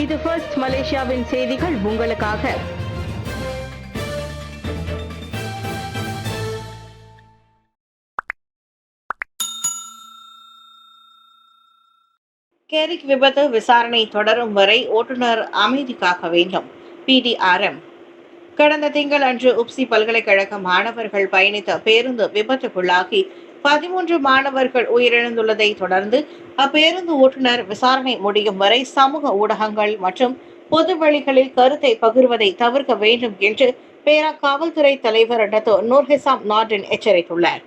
இது ஃபர்ஸ்ட் மலேசியாவின் செய்திகள் உங்களுக்காக. கேரிக் விபத்து விசாரணை தொடரும் வரை ஓட்டுநர் அமைதி காக்க வேண்டும். PDRM. கடந்த திங்கள் அன்று உப்சி பல்கலைக்கழக மாணவர்கள் பயணித்த பேருந்து விபத்துக்குள்ளாகி 13 மாணவர்கள் உயிரிழந்துள்ளதை தொடர்ந்து அப்பேருந்து ஓட்டுநர் விசாரணை முடியும் வரை சமூக ஊடகங்கள் மற்றும் பொது வழிகளில் கருத்தை பகிர்வதை தவிர்க்க வேண்டும் என்று பேரா காவல்துறை தலைவர் டத்தோ நூர்ஹிசாம் நாட்டின் எச்சரித்துள்ளார்.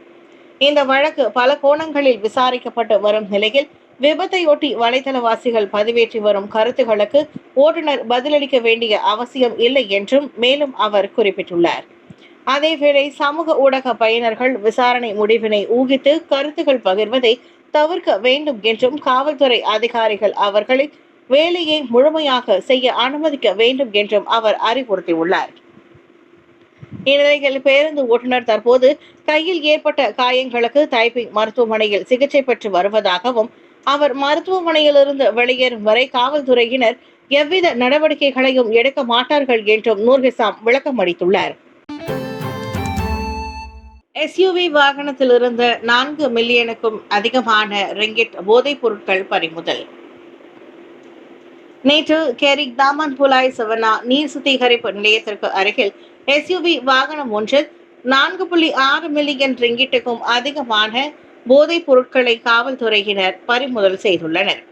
இந்த வழக்கு பல கோணங்களில் விசாரிக்கப்பட்டு வரும் நிலையில் விபத்தையொட்டி வலைதளவாசிகள் பதிவேற்றி வரும் கருத்துகளுக்கு ஓட்டுநர் பதிலளிக்க வேண்டிய அவசியம் இல்லை என்றும் மேலும் அவர் குறிப்பிட்டுள்ளார். அதேவேளை சமூக ஊடக பயனர்கள் விசாரணை முடிவினை ஊகித்து கருத்துக்கள் பகிர்வதை தவிர்க்க வேண்டும் என்றும் காவல்துறை அதிகாரிகள் அவர்களை வேலையை முழுமையாக செய்ய அனுமதிக்க வேண்டும் என்றும் அவர் அறிவுறுத்தியுள்ளார். இந்நிலையில் பேருந்து ஓட்டுநர் தற்போது கையில் ஏற்பட்ட காயங்களுக்கு தைப்பிங் மருத்துவமனையில் சிகிச்சை பெற்று வருவதாகவும் அவர் மருத்துவமனையிலிருந்து வெளியேறும் வரை காவல்துறையினர் எவ்வித நடவடிக்கைகளையும் எடுக்க மாட்டார்கள் என்றும் நூர்ஹிசாம் விளக்கம் அளித்துள்ளார். SUV வாகனத்தில் இருந்த 4 மில்லியனுக்கும் அதிகமான ரிங்கிட் போதைப் பொருட்கள் பறிமுதல். நேற்று கேரிக் தாமன் புலாய் சவனா நீர் சுத்திகரிப்பு நிலையத்திற்கு அருகில் SUV வாகனம் ஒன்றில் 4.6 மில்லியன் ரிங்கிட்டுக்கும் அதிகமான போதைப் பொருட்களை காவல்துறையினர் பறிமுதல் செய்துள்ளனர்.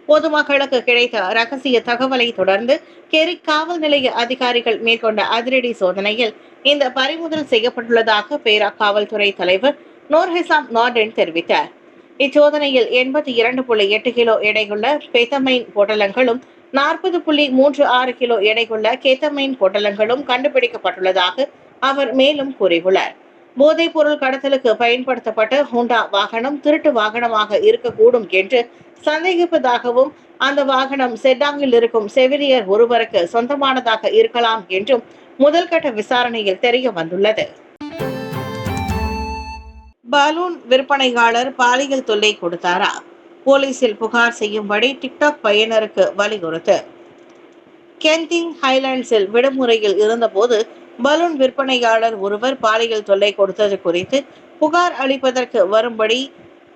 பொதுமக்களுக்கு கிடைத்த ரகசிய தகவலை தொடர்ந்து கெரிக் காவல் நிலைய அதிகாரிகள் மேற்கொண்ட அதிரடி சோதனையில் இந்த பறிமுதல் செய்யப்பட்டுள்ளதாக பேரா காவல்துறை தலைவர் நூர்ஹிசாம் நார்டன் தெரிவித்தார். இச்சோதனையில் 82.8 கிலோ எடையுள்ள பெத்தமைன் பொட்டலங்களும் 40.36 கிலோ எடையுள்ள கேத்தமைன் பொட்டலங்களும் கண்டுபிடிக்கப்பட்டுள்ளதாக அவர் மேலும் கூறியுள்ளார். போதைப் பொருள் கடத்தலுக்கு பயன்படுத்தப்பட்ட ஹோண்டா வாகனம் திருட்டு வாகனமாக இருக்கக்கூடும் என்று சந்தேகிப்பதாகவும் அந்த வாகனம் செட்டாங்கில் இருக்கும் செவிலியர் ஒருவருக்கு சொந்தமானதாக இருக்கலாம் என்றும் முதல்கட்ட விசாரணையில் தெரிய வந்துள்ளது. பலூன் விற்பனையாளர் பாலியல் தொல்லை கொடுத்தாரா? போலீசில் புகார் செய்யும்படி டிக்டாக் பயனருக்கு வலியுறுத்து. கென்டிங் ஹைலாண்ட்ஸில் விடுமுறையில் இருந்தபோது பலூன் விற்பனையாளர் ஒருவர் பாலியல் தொல்லை கொடுத்தது குறித்து புகார் அளிப்பதற்கு வரும்படி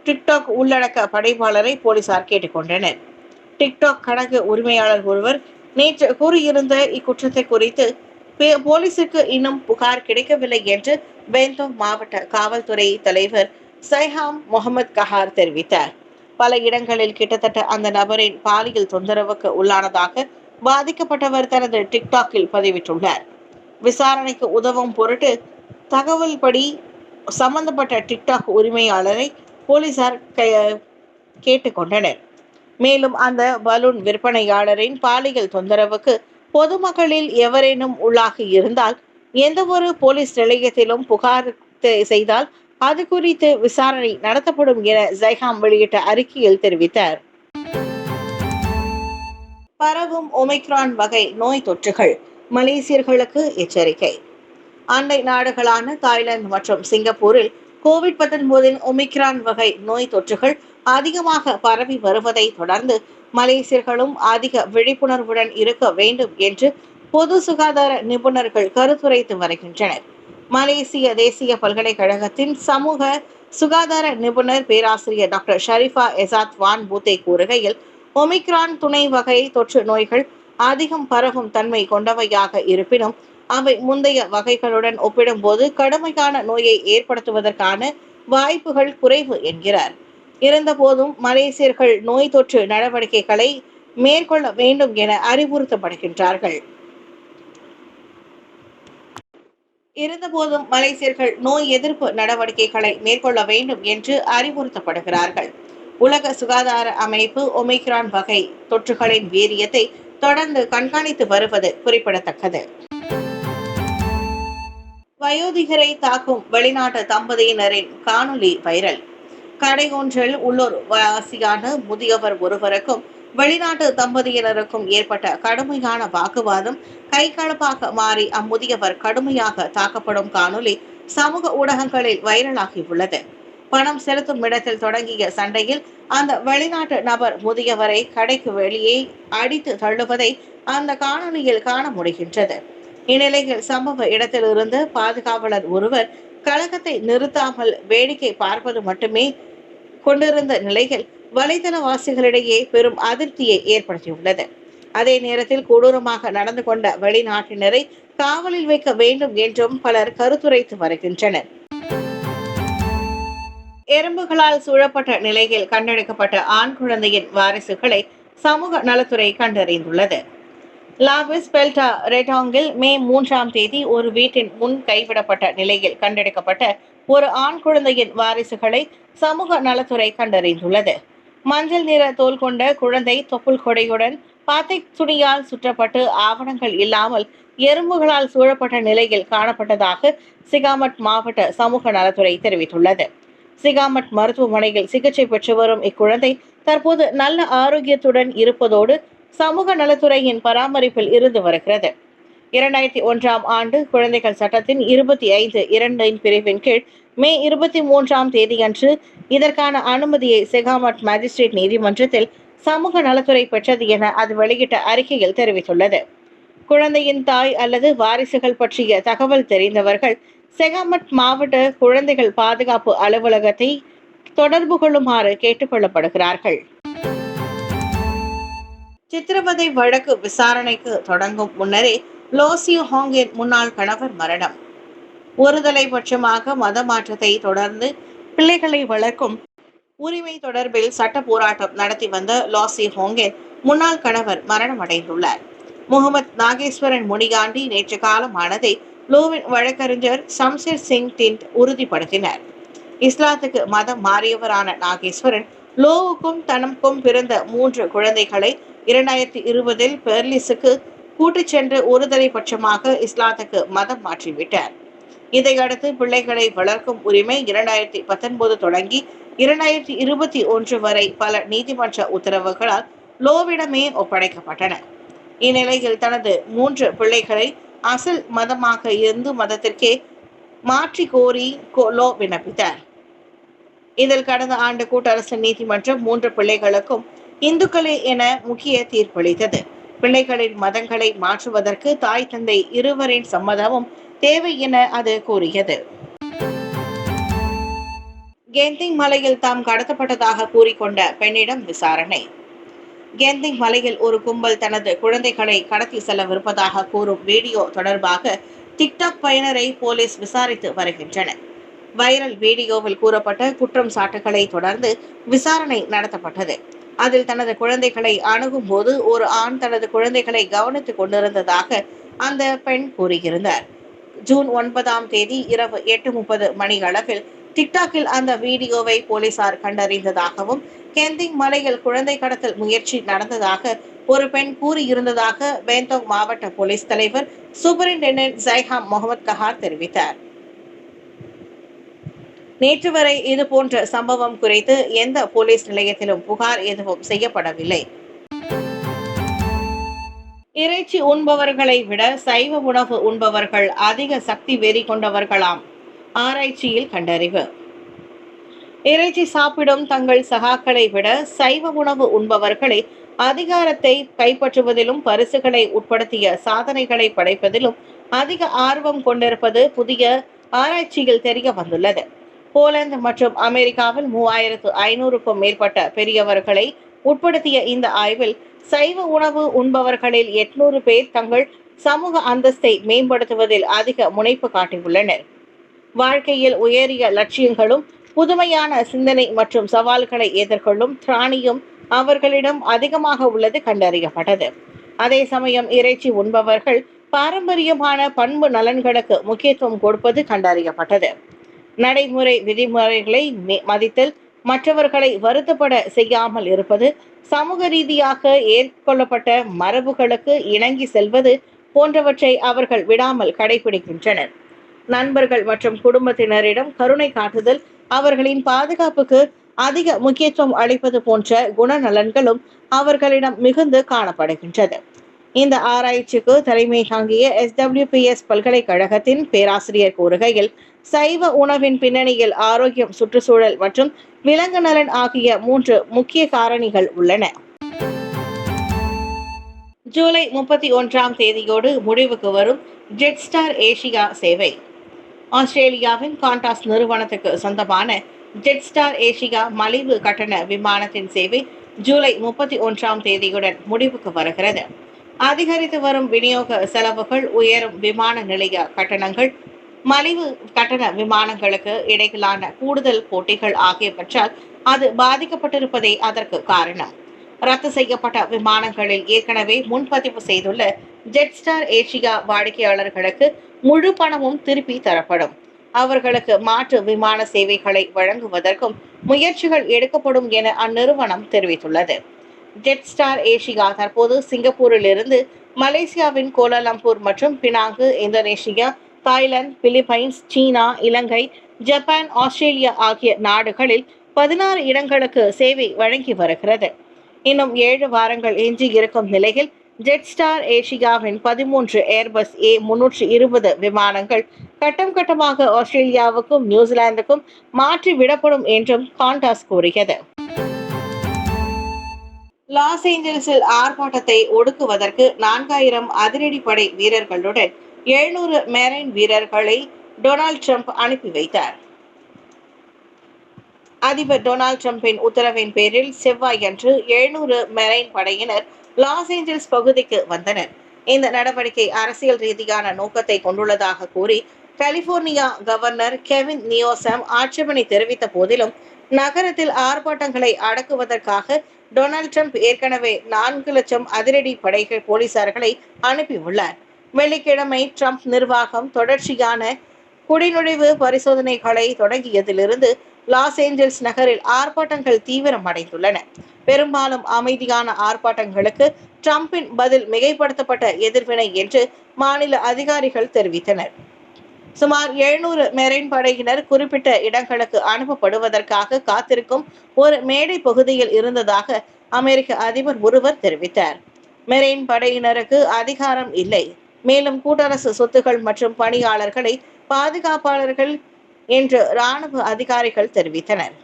டிக்டாக் உள்ளடக்க படைப்பாளரை போலீசார் கேட்டுக்கொண்டனர். டிக்டாக் கணக்கு உரிமையாளர் ஒருவர் நேற்று கூறியிருந்த இக்குற்றத்தை குறித்து போலீசுக்கு இன்னும் புகார் கிடைக்கவில்லை என்று பெந்தோங் மாவட்ட காவல்துறை தலைவர் சைஹாம் முகமது கஹார் தெரிவித்தார். பல இடங்களில் கிட்டத்தட்ட அந்த நபரின் பாலியல் தொந்தரவுக்கு உள்ளானதாக பாதிக்கப்பட்டவர் தனது டிக்டாக்கில் பதிவிட்டுள்ளார். விசாரணைக்கு உதவும் பொருட்டு தகவல்படி சம்பந்தப்பட்ட டிக்டாக் உரிமையாளரை போலீசார் கேட்டுக்கொண்டனர். மேலும் அந்த பலூன் விற்பனையாளரின் பாலியல் தொந்தரவுக்கு பொதுமக்களில் எவரேனும் உள்ளாகி இருந்தால் எந்த ஒரு போலீஸ் நிலையத்திலும் புகார் செய்தால் அது குறித்து விசாரணை நடத்தப்படும் என ஜைஹாம் வெளியிட்ட அறிக்கையில் தெரிவித்தார். பரவும் ஒமிக்ரான் வகை நோய் தொற்றுகள் மலேசியர்களுக்கு எச்சரிக்கை. அண்டை நாடுகளான தாய்லாந்து மற்றும் சிங்கப்பூரில் COVID-19 ஒமிக்ரான் வகை நோய் தொற்றுகள் அதிகமாக பரவி வருவதை தொடர்ந்து மலேசியர்களும் அதிக விழிப்புணர்வுடன் இருக்க வேண்டும் என்று பொது சுகாதார நிபுணர்கள் கருத்துரைத்து வருகின்றனர். மலேசிய தேசிய பல்கலைக்கழகத்தின் சமூக சுகாதார நிபுணர் பேராசிரியர் டாக்டர் ஷரிஃபா எசாத் வான் பூத்தே கூறுகையில், ஒமிக்ரான் துணை வகை தொற்று நோய்கள் அதிகம் பரவும் தன்மை கொண்டவையாக இருப்பினும் அவை முந்தைய வகைகளுடன் ஒப்பிடும்போது கடுமையான நோயை ஏற்படுத்துவதற்கான வாய்ப்புகள் குறைவு என்கிறார். இருந்தபோதும் மலேசியர்கள் நோய் தொற்று நடவடிக்கைகளை மேற்கொள்ள வேண்டும் என அறிவுறுத்தப்படுகின்றார்கள். இருந்தபோதும் மலேசியர்கள் நோய் எதிர்ப்பு நடவடிக்கைகளை மேற்கொள்ள வேண்டும் என்று அறிவுறுத்தப்படுகிறார்கள். உலக சுகாதார அமைப்பு ஒமிக்ரான் வகை தொற்றுகளின் வீரியத்தை தொடர்ந்து கண்காணித்து வருவது குறிப்பிடத்தக்கது. வயோதிகரை தாக்கும் வெளிநாட்டு தம்பதியினரின் காணொலி வைரல். கடை ஒன்றில் உள்ளூர் வாசியான முதியவர் ஒருவருக்கும் வெளிநாட்டு தம்பதியினருக்கும் ஏற்பட்ட கடுமையான வாக்குவாதம் கைகலப்பாக மாறி அம்முதியவர் கடுமையாக தாக்கப்படும் காணொலி சமூக ஊடகங்களில் வைரலாகியுள்ளது. பணம் செலுத்தும் இடத்தில் தொடங்கிய சண்டையில் அந்த வெளிநாட்டு நபர் முதியவரை கடைக்கு வெளியே அடித்து தள்ளுவதை அந்த காணொலியில் காண முடிகின்றது. இந்நிலையில் சம்பவ இடத்திலிருந்து பாதுகாவலர் ஒருவர் கழகத்தை நிறுத்தாமல் வேடிக்கை பார்ப்பது மட்டுமே கொண்டிருந்த நிலையில் வலைதளவாசிகளிடையே பெரும் அதிருப்தியை ஏற்படுத்தியுள்ளது. அதே நேரத்தில் கொடூரமாக நடந்து கொண்ட வெளிநாட்டினரை காவலில் வைக்க வேண்டும் என்றும் பலர் கருத்துரைத்து வருகின்றனர். எறும்புகளால் சூழப்பட்ட நிலையில் கண்டெடுக்கப்பட்ட ஆண் குழந்தையின் வாரிசுகளை சமூக நலத்துறை கண்டறிந்துள்ளது. லாபிஸ் பெல்டா ரெட்டாங்கில் மே 3ஆம் தேதி ஒரு வீட்டின் முன் கைவிடப்பட்ட நிலையில் கண்டெடுக்கப்பட்ட ஒரு ஆண் குழந்தையின் வாரிசுகளை சமூக நலத்துறை கண்டறிந்துள்ளது. மஞ்சள் நிற தோல் கொண்ட குழந்தை தொப்புள் கொடையுடன் பாத்தை துணியால் சுற்றப்பட்டு ஆவணங்கள் இல்லாமல் எறும்புகளால் சூழப்பட்ட நிலையில் காணப்பட்டதாக சிகாமட் மாவட்ட சமூக நலத்துறை தெரிவித்துள்ளது. சிகாமட் மருத்துவமனையில் சிகிச்சை பெற்று வரும் இக்குழந்தை தற்போது நல்ல ஆரோக்கியத்துடன் இருப்பதோடு சமூக நலத்துறையின் பராமரிப்பில் இருந்து வருகிறது. 2001ஆம் ஆண்டு குழந்தைகள் சட்டத்தின் 25(2) பிரிவின் கீழ் மே 23ஆம் தேதியன்று இதற்கான அனுமதியை சிகாமட் மேஜிஸ்ட்ரேட் நீதிமன்றத்தில் சமூக நலத்துறை பெற்றது என அது வெளியிட்ட அறிக்கையில் தெரிவித்துள்ளது. குழந்தையின் தாய் அல்லது வாரிசுகள் பற்றிய தகவல் தெரிந்தவர்கள் செகாமட் மாவட்ட குழந்தைகள் பாதுகாப்பு அலுவலகத்தை தொடர்பு கொள்ளுமாறு கேட்டுக் கொள்ளப்படுகிறார்கள். சித்திரவதை வழக்கு விசாரணைக்கு தொடங்கும் முன்னரே லோசியோ ஹாங்கின் முன்னாள் கணவர் மரணம். ஒருதலை பட்சமாக மத மாற்றத்தை தொடர்ந்து பிள்ளைகளை வளர்க்கும் உரிமை தொடர்பில் சட்ட போராட்டம் நடத்தி வந்த லாசி ஹோங்கின் முன்னாள் கணவர் மரணம் அடைந்துள்ளார். முகமது நாகேஸ்வரன் முனிகாண்டி நேற்று காலமானதை லோவின் வழக்கறிஞர் ஷம்சேர் சிங் டிண்ட் உறுதிப்படுத்தினர். இஸ்லாத்துக்கு மதம் மாறியவரான நாகேஸ்வரன் லோவுக்கும் தனக்கும் பிறந்த 3 குழந்தைகளை 2020இல் பெர்லிஸுக்கு கூட்டிச் சென்று ஒருதலை பட்சமாக இஸ்லாத்துக்கு மதம் மாற்றிவிட்டார். இதையடுத்து பிள்ளைகளை வளர்க்கும் உரிமை 2019 தொடங்கி 2021 வரை பல நீதிமன்ற உத்தரவுகளால் லோவிடமே ஒப்படைக்கப்பட்டன. இந்நிலையில் தனது 3 பிள்ளைகளை அசல் மதமாக இந்து மதத்திற்கே மாற்றி கோரி லோ விண்ணப்பித்தார். இதில் கடந்த ஆண்டு கூட்டரசு நீதிமன்றம் 3 பிள்ளைகளுக்கும் இந்துக்களே என முக்கிய தீர்ப்பளித்தது. பிள்ளைகளின் மதங்களை மாற்றுவதற்கு தாய் தந்தை இருவரின் சம்மதமும் தேவை என அது கூறியது. கெந்திங் மலையில் தாம் கடத்தப்பட்டதாக கூறிக்கொண்ட பெண்ணிடம் விசாரணை. கெந்திங் மலையில் ஒரு கும்பல் தனது குழந்தைகளை கடத்தி செல்லவிருப்பதாக கூறும் வீடியோ தொடர்பாக டிக்டாக் பயனரை போலீஸ் விசாரித்து வருகின்றனர். வைரல் வீடியோவில் கூறப்பட்ட குற்றம் சாட்டுகளை தொடர்ந்து விசாரணை நடத்தப்பட்டது. அதில் தனது குழந்தைகளை அணுகும் போது ஒரு ஆண் தனது குழந்தைகளை கவனித்துக் கொண்டிருந்ததாக அந்த பெண் கூறியிருந்தார். ஜூன் 9ஆம் தேதி இரவு 8:30 மணி அளவில் டிக்டாக்கில் அந்த வீடியோவை போலீசார் கண்டறிந்ததாகவும் கெந்திங் மலையில் குழந்தை கடத்தல் முயற்சி நடந்ததாக ஒரு பெண் கூறியிருந்ததாக பேந்தோங் மாவட்ட போலீஸ் தலைவர் சூப்பரிண்டென்டென்ட் ஜைஹாம் முகமது கஹார் தெரிவித்தார். நேற்று வரை இதுபோன்ற சம்பவம் குறித்து எந்த போலீஸ் நிலையத்திலும் புகார் எதுவும் செய்யப்படவில்லை. இறைச்சி உண்பவர்களை விட சைவ உணவு உண்பவர்கள் அதிக சக்தி வெறி கொண்டவர்களாம், ஆராய்ச்சியில் கண்டறிவு. இறைச்சி சாப்பிடும் தங்கள் சகாக்களை விட சைவ உணவு உண்பவர்களை அதிகாரத்தை கைப்பற்றுவதிலும் பரிசுகளை உட்படுத்திய சாதனைகளை படைப்பதிலும் அதிக ஆர்வம் கொண்டிருப்பது புதிய ஆராய்ச்சியில் தெரிய வந்துள்ளது. போலந்து மற்றும் அமெரிக்காவில் 3500க்கும் மேற்பட்ட பெரியவர்களை உட்படுத்திய இந்த ஆய்வில் சைவ உணவு உண்பவர்களில் 800 பேர் தங்கள் சமூக அந்தஸ்தை மேம்படுத்துவதில் அதிக முனைப்பு காட்டியுள்ளனர். வாழ்க்கையில் உயரிய லட்சியங்களும் புதுமையான சிந்தனை மற்றும் சவால்களை எதிர்கொள்ளும் திராணியும் அவர்களிடம் அதிகமாக உள்ளது கண்டறியப்பட்டது. அதே சமயம் இறைச்சி உண்பவர்கள் பாரம்பரியமான பண்பு நலன்களுக்கு முக்கியத்துவம் கொடுப்பது கண்டறியப்பட்டது. நடைமுறை விதிமுறைகளை மதித்தல், மற்றவர்களை வருத்தப்பட செய்யாமல் இருப்பது, சமூக ரீதியாக ஏற்கொள்ளப்பட்ட மரபுகளுக்கு இணங்கி செல்வது போன்றவற்றை அவர்கள் விடாமல் கடைபிடிக்கின்றனர். நண்பர்கள் மற்றும் குடும்பத்தினரிடம் கருணை காட்டுதல், அவர்களின் பாதுகாப்புக்கு அதிக முக்கியத்துவம் அளிப்பது போன்ற குணநலன்களும் அவர்களிடம் மிகுந்து காணப்படுகின்றது. இந்த ஆராய்ச்சிக்கு தலைமை தாங்கிய SWPS பல்கலைக்கழகத்தின் பேராசிரியர் கூறுகையில், சைவ உணவின் பின்னணியில் ஆரோக்கியம், சுற்றுச்சூழல் மற்றும் விலங்கு நலன் ஆகிய 3 முக்கிய காரணிகள் உள்ளன. ஜூலை 31ஆம் தேதியோடு முடிவுக்கு வரும் ஜெட்ஸ்டார் ஏசியா சேவை. ஆஸ்திரேலியாவின் காண்டாஸ் நிறுவனத்துக்கு சொந்தமான ஜெட்ஸ்டார் ஏசியா மலிவு கட்டண விமானத்தின் சேவை ஜூலை 31ஆம் தேதியுடன் முடிவுக்கு வருகிறது. அதிகரித்து வரும் விநியோக செலவுகள், உயரும் விமான நிலைய கட்டணங்கள், மலிவு கட்டண விமானங்களுக்கு இடையிலான கூடுதல் போட்டிகள் ஆகியவற்றால் அது பாதிக்கப்பட்டிருப்பதே அதற்கு காரணம். ரத்து செய்யப்பட்ட விமானங்களில் ஏற்கனவே முன்பதிவு செய்துள்ள ஜெட்ஸ்டார் ஏசியா வாடிக்கையாளர்களுக்கு முழு பணமும் திருப்பி தரப்படும். அவர்களுக்கு மாற்று விமான சேவைகளை வழங்குவதற்கும் முயற்சிகள் எடுக்கப்படும் என அந்நிறுவனம் தெரிவித்துள்ளது. ஜெட்ஸ்டார் ஏசியா தற்போது சிங்கப்பூரில் இருந்து மலேசியாவின் கோலாலம்பூர் மற்றும் பினாங்கு, இந்தோனேஷியா, தாய்லாந்து, பிலிப்பைன்ஸ், சீனா, இலங்கை, ஜப்பான், ஆஸ்திரேலியா ஆகிய நாடுகளில் 16 இடங்களுக்கு சேவை வழங்கி வருகிறது. இன்னும் 7 வாரங்கள் எஞ்சி இருக்கும் நிலையில் ஜெட்ஸ்டார் ஏசியாவின் 13 ஏர்பஸ் A320 விமானங்கள் கட்டம் கட்டமாக ஆஸ்திரேலியாவுக்கும் நியூசிலாந்துக்கும் மாற்றி விடப்படும் என்றும் காண்டாஸ் கூறியது. லாஸ் ஏஞ்சல்ஸில் ஆர்ப்பாட்டத்தை ஒடுக்குவதற்கு 4000 அதிரடிப்படை வீரர்களுடன் 700 மெரைன் வீரர்களை டொனால்ட் ட்ரம்ப் அனுப்பி வைத்தார். அதிபர் டொனால்ட் ட்ரம்பின் உத்தரவின் பேரில் செவ்வாயன்று 700 மெரைன் படையினர் லாஸ் ஏஞ்சல்ஸ் பகுதிக்கு வந்தனர். இந்த நடவடிக்கை அரசியல் ரீதியான நோக்கத்தை கொண்டுள்ளதாக கூறி கலிபோர்னியா கவர்னர் கெவின் நியோசம் ஆட்சேபனை தெரிவித்த போதிலும், நகரத்தில் ஆர்ப்பாட்டங்களை அடக்குவதற்காக டொனால்ட் ட்ரம்ப் ஏற்கனவே 4 லட்சம் அதிரடி படைகள் போலீசார்களை அனுப்பியுள்ளார். வெள்ளிக்கிழமை ட்ரம்ப் நிர்வாகம் தொடர்ச்சியான குடிநுழைவு பரிசோதனைகளை தொடங்கியதிலிருந்து லாஸ் ஏஞ்சல்ஸ் நகரில் ஆர்ப்பாட்டங்கள் தீவிரமடைந்துள்ளன. பெரும்பாலும் அமைதியான ஆர்ப்பாட்டங்களுக்கு ட்ரம்பின் பதில் மிகைப்படுத்தப்பட்ட எதிர்வினை என்று மாநில அதிகாரிகள் தெரிவித்தனர். சுமார் 700 மெரைன் படையினர் குறிப்பிட்ட இடங்களுக்கு அனுப்பப்படுவதற்காக காத்திருக்கும் ஒரு மேடை பகுதியில் இருந்ததாக அமெரிக்க அதிபர் ஒருவர் தெரிவித்தார். மெரைன் படையினருக்கு அதிகாரம் இல்லை, மேலும் கூட்டரசு சொத்துக்கள் மற்றும் பணியாளர்களை பாதுகாப்பாளர்கள் என்று இராணுவ அதிகாரிகள் தெரிவித்தனர்.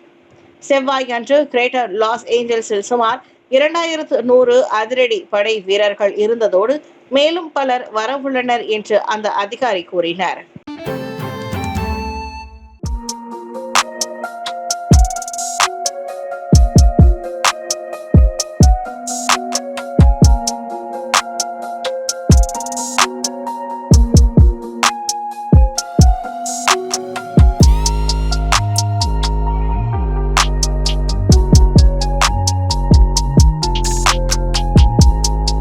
செவ்வாய் அன்று கிரேட்டர் லாஸ் ஏஞ்சல்ஸில் சுமார் 2100 அதிரடி படை வீரர்கள் இருந்ததோடு மேலும் பலர் வரவுள்ளனர் என்று அந்த அதிகாரி கூறினார்.